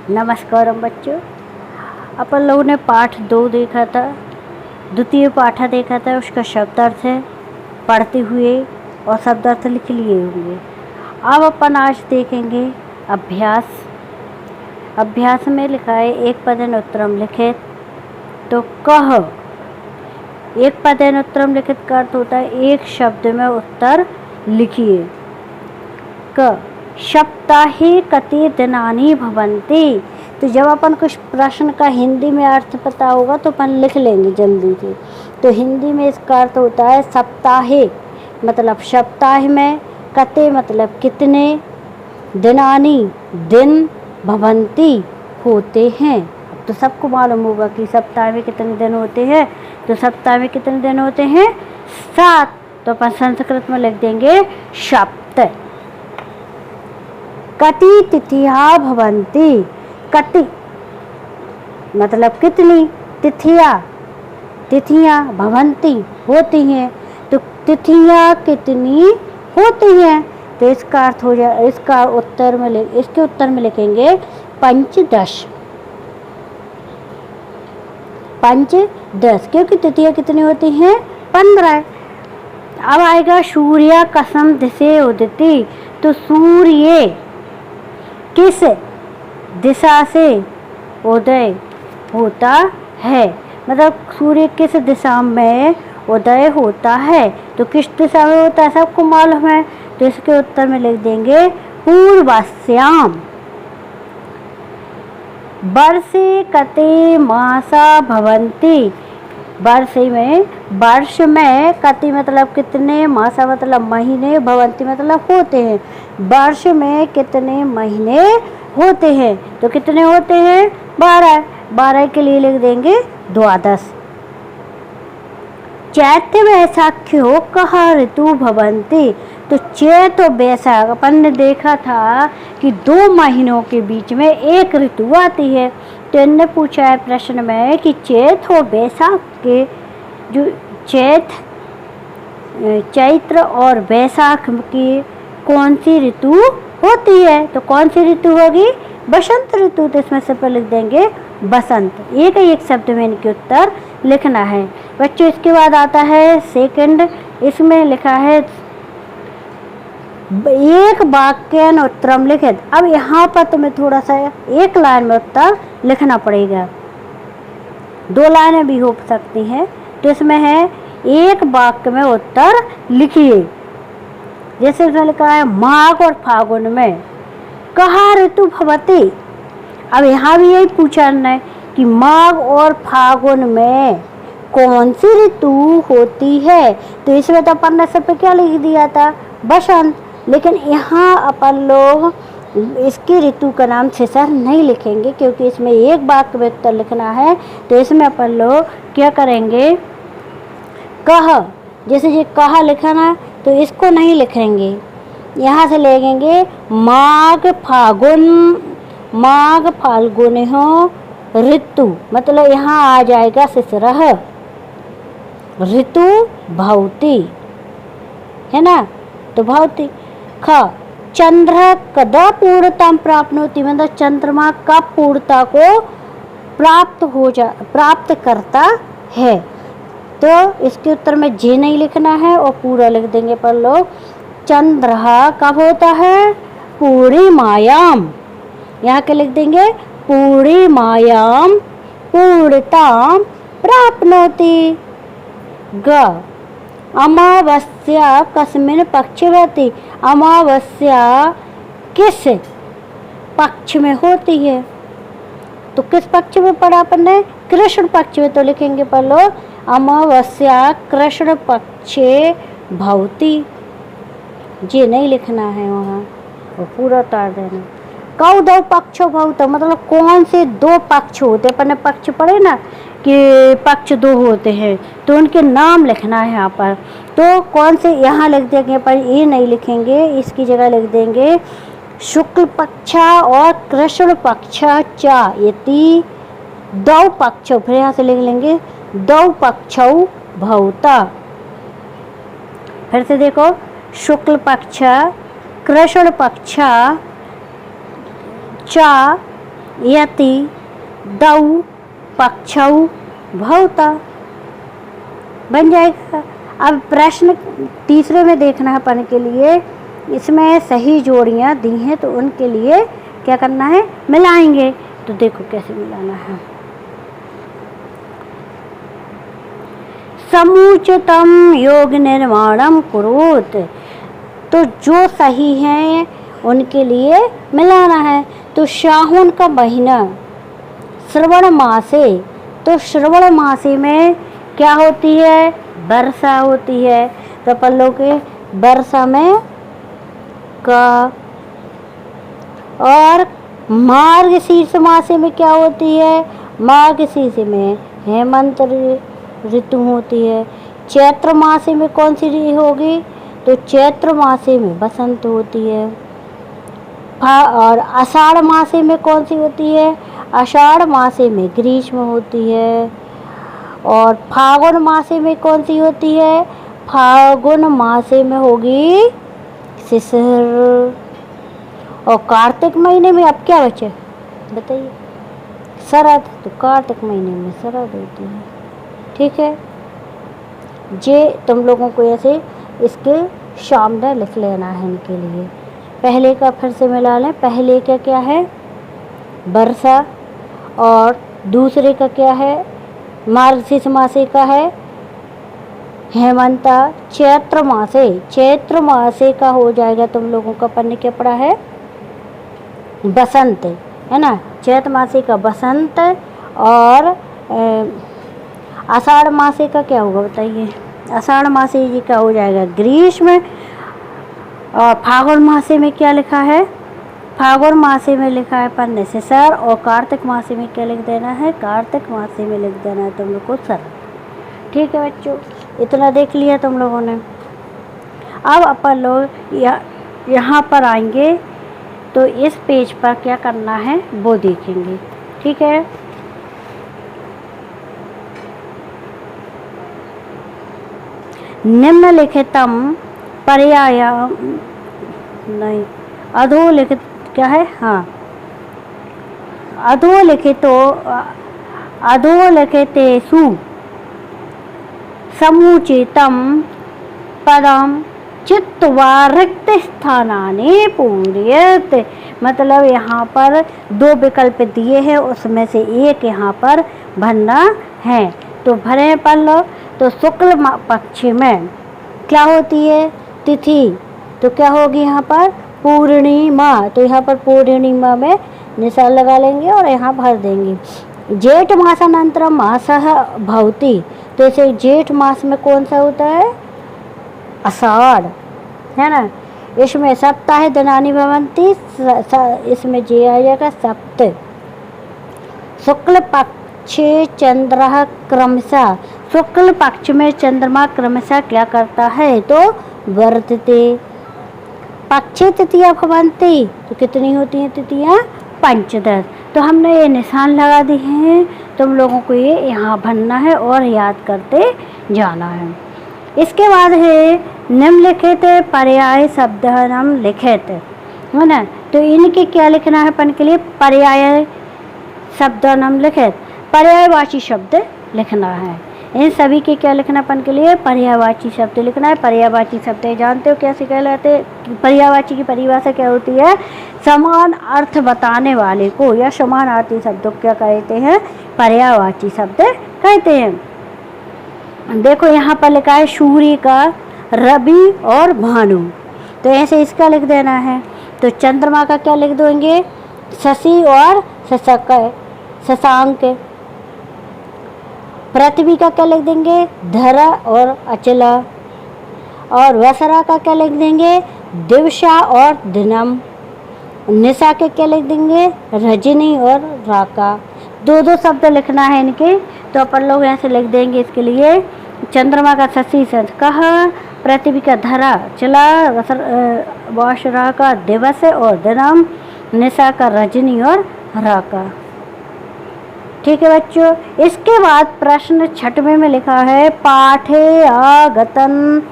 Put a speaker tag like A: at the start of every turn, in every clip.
A: नमस्कार बच्चों। अपन लोगों ने पाठ 2 देखा था, द्वितीय पाठ देखा था। उसका शब्दार्थ है पढ़ते हुए और शब्दार्थ लिख लिए होंगे। अब अपन आज देखेंगे अभ्यास। अभ्यास में लिखा है एक पदेन उत्तरम लिखित। तो कह एक पदेन उत्तरम लिखित का अर्थ होता है एक शब्द में उत्तर लिखिए। क सप्ताहे कति दिनानि भवन्ति। तो जब अपन कुछ प्रश्न का हिंदी में अर्थ पता होगा तो अपन लिख लेंगे जल्दी से। तो हिंदी में इसका अर्थ होता है सप्ताहे मतलब सप्ताह में, कते मतलब कितने, दिनानि दिन, भवन्ति होते हैं। तो सबको मालूम होगा कि सप्ताह में कितने दिन होते हैं। तो सप्ताह में कितने दिन होते हैं? 7। तो अपन संस्कृत में लिख देंगे सप्त। कति तिथियां भवन्ति। कति मतलब कितनी, तिथियां भवन्ति होती हैं। तो तिथियां कितनी होती हैं। तो इसका अर्थ हो जाए, इसके उत्तर में लिखेंगे पंचदश। क्योंकि तिथियां कितनी होती हैं? 15। अब आएगा सूर्य कसम दिशे उदिति। तो सूर्य किस दिशा से उदय होता है, मतलब सूर्य किस दिशा में उदय होता है। तो किस दिशा में होता है सबको मालूम है। तो इसके उत्तर में लिख देंगे पूर्वास्याम। वर्षे कते मासा भवन्ति। वर्ष में कति मतलब कितने, मासा मतलब महीने, भवन्ति मतलब होते हैं। वर्ष में कितने महीने होते हैं। तो कितने होते हैं? 12 के लिए लिख देंगे द्वादश। चैत वैशाख्यो कहा ऋतु भवन्ति। तो चैत और वैशाख अपन ने देखा था कि 2 महीनों के बीच में एक ऋतु आती है। तो इनने पूछा है प्रश्न में कि चैत और वैशाख के जो चैत्र और वैशाख की कौन सी ऋतु होती है। तो कौन सी ऋतु होगी? बसंत ऋतु। तो इसमें से पर लिख देंगे बसंत। एक शब्द में इनके उत्तर लिखना है बच्चों। इसके बाद आता है सेकंड। इसमें लिखा है एक वाक्य उत्तरम लिखित। अब यहाँ पर तुम्हें थोड़ा सा एक लाइन में उत्तर लिखना पड़ेगा, 2 लाइनें भी हो सकती हैं। तो इसमें है एक वाक्य में उत्तर लिखिए। जैसे इसमें लिखा है माघ और फागुन में कहा ऋतु भवति। अब यहाँ भी यही पूछा है कि माघ और फागुन में कौन सी ऋतु होती है। तो इसमें तो अपन ने सब पे क्या लिख दिया था? बसंत। लेकिन यहाँ अपन लोग इसकी ऋतु का नाम शिशिर नहीं लिखेंगे क्योंकि इसमें एक वाक्य में उत्तर लिखना है। तो इसमें अपन लोग क्या करेंगे? कह, जैसे ये कहा लिखना तो इसको नहीं लिखेंगे, यहाँ से लेंगे माघ फाल्गुन हो ऋतु, मतलब यहाँ आ जाएगा शिशिर ऋतु भवति, है ना। तो भवति। ख चंद्र कदा पूर्णता प्राप्नोति, मतलब चंद्रमा कब पूर्णता को प्राप्त करता है। तो इसके उत्तर में जे नहीं लिखना है और पूरा लिख देंगे पर लोग। चंद्र कब होता है? पूर्णिमायाम। यहाँ के लिख देंगे पूर्णिमायाम पूर्णताम प्राप्नोति। ग अमावस्या कस्मिन् पक्षे भवति। अमावस्या किस पक्ष में होती है। तो किस पक्ष में पढ़ा अपन ने? कृष्ण पक्ष में। तो लिखेंगे पर लोग अमावस्या कृष्ण पक्षे भवति। ये नहीं लिखना है वहाँ, वो पूरा उतार देना। कौ 2 पक्ष भवत, मतलब कौन से 2 पक्ष होते। अपन ने पक्ष पढ़े ना कि पक्ष 2 होते हैं, तो उनके नाम लिखना है यहाँ पर। तो कौन से यहाँ लिख देंगे पर ये नहीं लिखेंगे, इसकी जगह लिख देंगे शुक्ल पक्ष और कृष्ण पक्ष चा यति 2 पक्ष। फिर यहाँ से लिख लेंगे 2 पक्ष भवता। फिर से देखो शुक्ल पक्ष, कृष्ण पक्ष चा यति दौ पक्षौ भवता बन जाएगा। अब प्रश्न तीसरे में देखना है अपन के लिए, इसमें सही जोड़ियाँ दी हैं तो उनके लिए क्या करना है, मिलाएंगे। तो देखो कैसे मिलाना है। समुचितम योग निर्माणम कुरुत, तो जो सही हैं उनके लिए मिलाना है। तो सावन का महीना श्रवण मासे, तो श्रवण मासे में क्या होती है, वर्षा होती है। तो अपन लोग के वर्षा में का, और मार्गशीर्ष मासे में क्या होती है, मार्गशीर्ष में हेमंत ऋतु होती है। चैत्र मासे में कौन सी ऋतु होगी, तो चैत्र मासे में बसंत होती है। और आषाढ़ मासे में कौन सी होती है, आषाढ़ मासे में ग्रीष्म होती है। और फागुन मासे में कौन सी होती है, फागुन मासे में होगी शिशिर। और कार्तिक महीने में अब क्या बचे बताइए, शरद, तो कार्तिक महीने में शरद होती है। ठीक है, ये तुम लोगों को ऐसे इसके सामने लिख लेना है इनके लिए। पहले का फिर से मिला लें, पहले का क्या है वर्षा, और दूसरे का क्या है मार्गशीर्ष मासे का है हेमंता। चैत्र मासे, चैत्र मासे का हो जाएगा तुम लोगों का पन्ने क्या पड़ा है, बसंत, है ना, चैत्र मासे का बसंत। और आषाढ़ मासे का क्या होगा बताइए, आषाढ़ मासे जी का हो जाएगा ग्रीष्म। और फागुन मासे में क्या लिखा है, फागुन मासे में लिखा है पन्ने से सर। और कार्तिक मासे में क्या लिख देना है, कार्तिक मासे में लिख देना है तुम लोग को सर। ठीक है बच्चों, इतना देख लिया तुम लोगों ने। अब अपन लोग यहाँ पर आएंगे तो इस पेज पर क्या करना है वो देखेंगे। ठीक है, निम्नलिखितम पर्याय नहीं अधोलिखित क्या है, हाँ अधोलिखितेषु समुचितम पदम चित्वा रिक्त स्थानानि पूरयेत्। मतलब यहाँ पर दो विकल्प दिए हैं, उसमें से एक यहाँ पर भरना है। तो भरे पढ़ लो। तो शुक्ल पक्ष में क्या होती है तिथि, तो क्या होगी यहाँ पर पूर्णिमा। तो यहाँ पर पूर्णिमा में निशान लगा लेंगे और यहाँ भर देंगे। जेठ मासानंतरम मासः भवति, तो इसे जेठ मास में कौन सा होता है आषाढ़, है ना। इसमें सप्ताह दिनानि भवन्ति, इसमें जे आ जाएगा सप्त। शुक्ल पक्षे चंद्रः क्रमशः, शुक्ल पक्ष में चंद्रमा क्रमशः क्या करता है तो वर्तते। पक्षे तृतीया भवन्ति, तो कितनी होती हैं तृतीया पंचदश। तो हमने ये निशान लगा दिए हैं, तुम लोगों को ये यहाँ भरना है और याद करते जाना है। इसके बाद है निम्नलिखित पर्याय शब्दानाम लिखित, है ना। तो इनके क्या लिखना है अपन के लिए, पर्याय शब्दानाम लिखित, पर्यायवाची शब्द लिखना है। इन सभी के क्या लिखना अपन के लिए, पर्यायवाची शब्द लिखना है। पर्यायवाची शब्द जानते हो कैसे कहलाते, पर्यायवाची की परिभाषा क्या होती है, समान अर्थ बताने वाले को या समान अर्थी शब्दों को क्या कहते हैं, पर्यायवाची शब्द कहते हैं। देखो यहाँ पर लिखा है सूर्य का, रवि और भानु, तो ऐसे इसका लिख देना है। तो चंद्रमा का क्या लिख देंगे, शशि और शशांक। पृथ्वी का क्या लिख देंगे, धरा और अचला। और वसरा का क्या लिख देंगे, दिवसा और दिनम। निशा के क्या लिख देंगे, रजनी और राका। दो दो शब्द लिखना है इनके, तो अपन लोग ऐसे लिख देंगे इसके लिए। चंद्रमा का शशि कहा, पृथ्वी का धरा चला, वसरा का दिवस और दिनम, निशा का रजनी और राका। ठीक है बच्चों। इसके बाद प्रश्न 6वें में लिखा है पाठे आगतन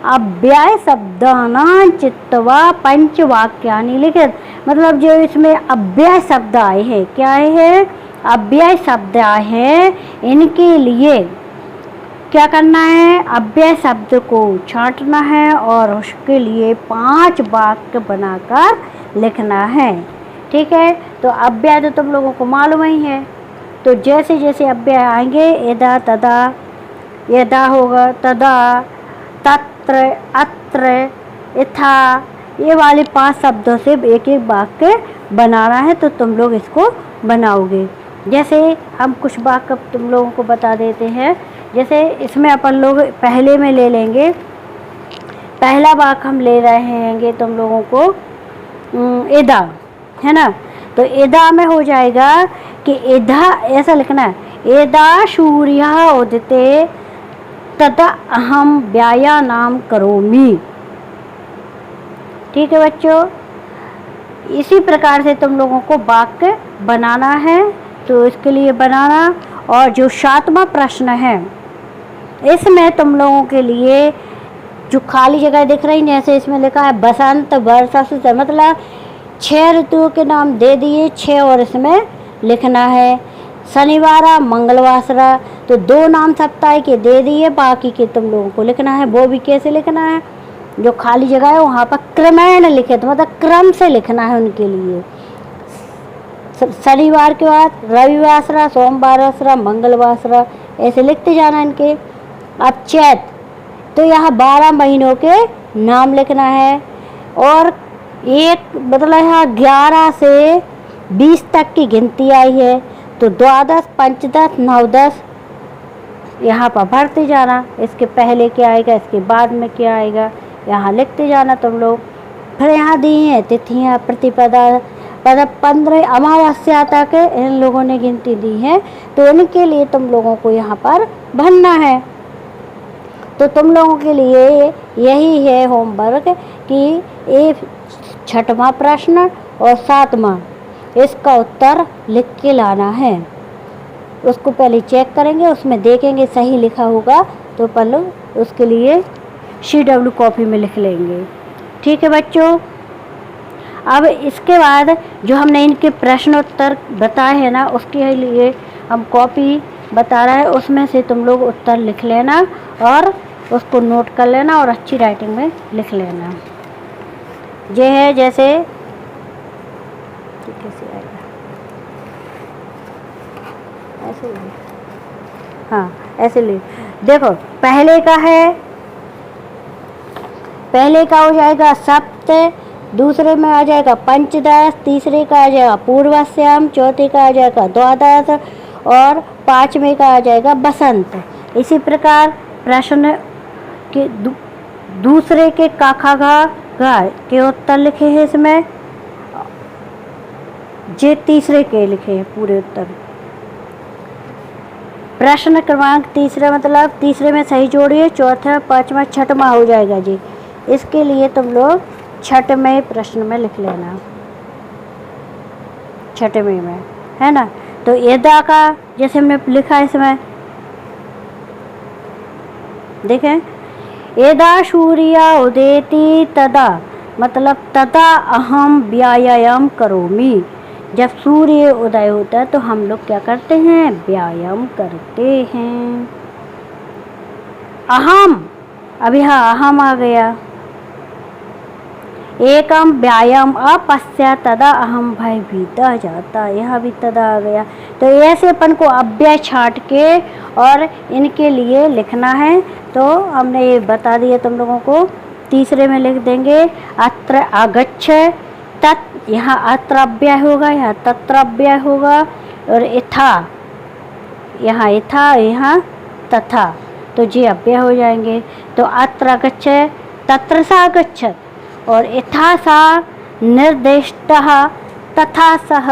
A: अव्यय शब्दानां चित्वा पंचवाक्यानि लिखित। मतलब जो इसमें अव्यय शब्द आए हैं, क्या आए हैं? अव्यय शब्द आए हैं, इनके लिए क्या करना है? अव्यय शब्द को छांटना है और उसके लिए 5 वाक्य बनाकर लिखना है। ठीक है, तो अव्यय तो तुम लोगों को मालूम ही है। तो जैसे जैसे अव्यय आएंगे, यदा तदा, यदा होगा, तदा, तत्र, अत्र, यथा, ये वाले 5 शब्दों से एक एक वाक्य बनाना है। तो तुम लोग इसको बनाओगे। जैसे हम कुछ वाक्य तुम लोगों को बता देते हैं। जैसे इसमें अपन लोग पहले में ले लेंगे, पहला वाक्य हम ले रहे हैं तुम लोगों को यदा, है ना। तो यदा में हो जाएगा कि यदा ऐसा लिखना है, यदा सूर्यः उदिते तदा अहम व्यायामं करोमि। ठीक है बच्चों, इसी प्रकार से तुम लोगों को वाक्य बनाना है। तो इसके लिए बनाना। और जो 7वां प्रश्न है, इसमें तुम लोगों के लिए जो खाली जगह दिख रही है, जैसे इसमें लिखा है बसंत, वर्षा, शीत, मतलब 6 ऋतुओं के नाम दे दिए, 6 और इसमें लिखना है। शनिवार, मंगलवार, तो 2 नाम सप्ताह के दे दिए, बाकी के तुम लोगों को लिखना है। वो भी कैसे लिखना है? जो खाली जगह है वहाँ पर क्रमेण लिखे, तो मतलब क्रम से लिखना है उनके लिए। शनिवार के बाद रविवार, सोमवार, मंगलवार, ऐसे लिखते जाना इनके। अब चैत, तो यहाँ 12 महीनों के नाम लिखना है। और एक मतलब यहाँ 11 से 20 तक की गिनती आई है, तो 12, 15, 9, 10 यहाँ पर भरते जाना। इसके पहले क्या आएगा, इसके बाद में क्या आएगा, यहाँ लिखते जाना तुम लोग। फिर यहाँ दी हैं तिथियाँ, प्रतिपदा, 15 अमावस्या तक इन लोगों ने गिनती दी है। तो इनके लिए तुम लोगों को यहाँ पर भरना है। तो तुम लोगों के लिए यही है होमवर्क कि ये 6वां प्रश्न और 7वां, इसका उत्तर लिख के लाना है। उसको पहले चेक करेंगे, उसमें देखेंगे सही लिखा होगा तो अपन लोग उसके लिए CW कॉपी में लिख लेंगे। ठीक है बच्चों। अब इसके बाद जो हमने इनके प्रश्न उत्तर बताए हैं ना, उसके लिए हम कॉपी बता रहे हैं, उसमें से तुम लोग उत्तर लिख लेना और उसको नोट कर लेना और अच्छी राइटिंग में लिख लेना। ये है जैसे कैसे आएगा, ऐसे ले, हाँ ऐसे ले। देखो पहले का है, पहले का हो जाएगा सप्त, दूसरे में आ जाएगा पंचदश, तीसरे का आ जाएगा पूर्वाश्याम, चौथे का आ जाएगा द्वादश और 5वें का आ जाएगा बसंत। इसी प्रकार प्रश्न के दूसरे के काखा घा के उत्तर लिखे हैं इसमें, जे तीसरे के लिखे हैं पूरे उत्तर। प्रश्न क्रमांक तीसरा मतलब तीसरे में सही जोड़िए, चौथा, 5वां, 6वां हो जाएगा जी। इसके लिए तुम लोग 6वें प्रश्न में लिख लेना, 6वें में, है ना। तो यदा का जैसे हमने लिखा है इसमें, देखें, यदा सूर्य उदेति तदा, मतलब तदा अहम व्यायाम करोमि। जब सूर्य उदय होता है तो हम लोग क्या करते हैं? व्यायाम करते हैं। अहम, अब यहाँ अहम आ गया। एकम व्यायाम अपश्य तदा अहम भयभीत आ जाता, यहाँ भी तदा आ गया। तो ऐसे अपन को अव्यय छांट के और इनके लिए लिखना है। तो हमने ये बता दिया तुम लोगों को। तीसरे में लिख देंगे अत्र आगच्छ तत्, यहाँ अत्र अव्यय होगा, यहाँ तत्र अव्यय होगा, और इथा, यहाँ इथा, यहाँ तथा, तो ये अव्यय हो जाएंगे। तो अत्र आगच्छ, तत्र सा आगच्छत्, और इथा सा निर्दिष्टः, तथा सह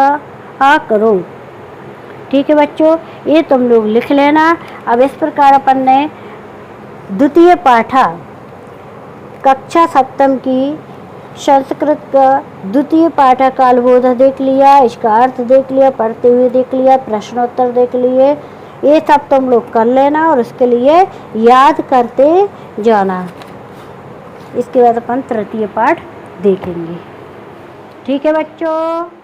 A: अकरोत्। ठीक है बच्चों, ये तुम लोग लिख लेना। अब इस प्रकार अपन ने द्वितीय पाठा कक्षा 7 की संस्कृत का द्वितीय पाठा कालबोध देख लिया, इसका अर्थ देख लिया, पढ़ते हुए देख लिया, प्रश्नोत्तर देख लिए। ये सब तुम लोग कर लेना और उसके लिए याद करते जाना। इसके बाद अपन तृतीय पाठ देखेंगे। ठीक है बच्चों।